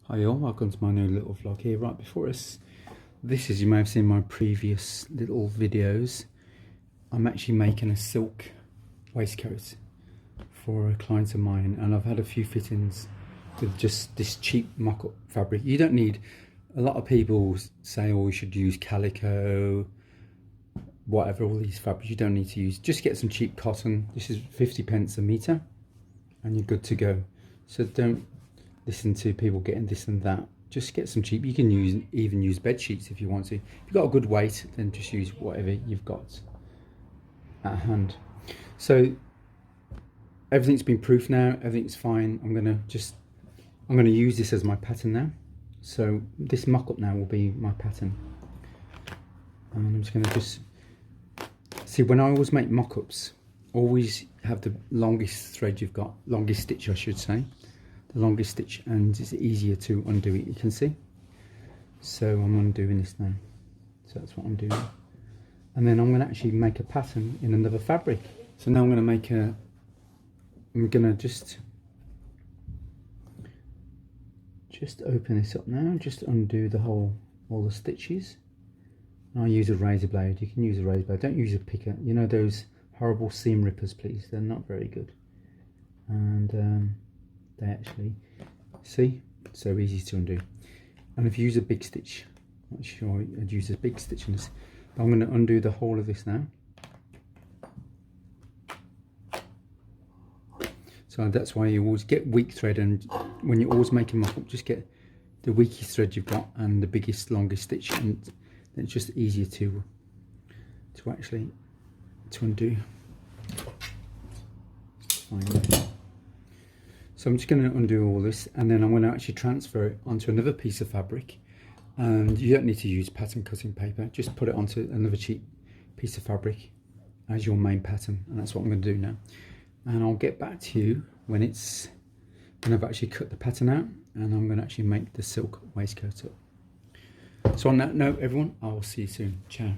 Hi all, welcome to my new little vlog here. Right before us, this is, you may have seen my previous little videos, I'm actually making a silk waistcoat for a client of mine, and I've had a few fittings with just this cheap mock-up fabric. You don't need, a lot of people say, oh, you should use calico, whatever, all these fabrics. You don't need to use, just get some cheap cotton. This is 50p a metre and you're good to go. So don't listen to people getting this and that. Just get some cheap. You can even use bed sheets if you want to. If you've got a good weight, then just use whatever you've got at hand. So everything's been proofed now, everything's fine. I'm gonna use this as my pattern now. So this mock-up now will be my pattern, and I'm just gonna see, when I always make mock-ups, always have the longest thread you've got, longest stitch I should say, the longest stitch, and it's easier to undo it, you can see. So I'm undoing this now, so that's what I'm doing, and then I'm going to actually make a pattern in another fabric. So now I'm going to just open this up now, just undo all the stitches. And I'll use a razor blade. You can use a razor blade, don't use a picker. You know those horrible seam rippers, please, they're not very good. And they actually, see, so easy to undo. And if you use a big stitch, I'm not sure I'd use a big stitch in this, but I'm going to undo the whole of this now. So that's why you always get weak thread, and when you're always making mock-up, just get the weakest thread you've got and the biggest, longest stitch, and then it's just easier to undo. So I'm just going to undo all this, and then I'm going to actually transfer it onto another piece of fabric. And you don't need to use pattern cutting paper, just put it onto another cheap piece of fabric as your main pattern, and that's what I'm going to do now. And I'll get back to you when I've actually cut the pattern out, and I'm going to actually make the silk waistcoat up. So on that note, everyone, I will see you soon. Ciao.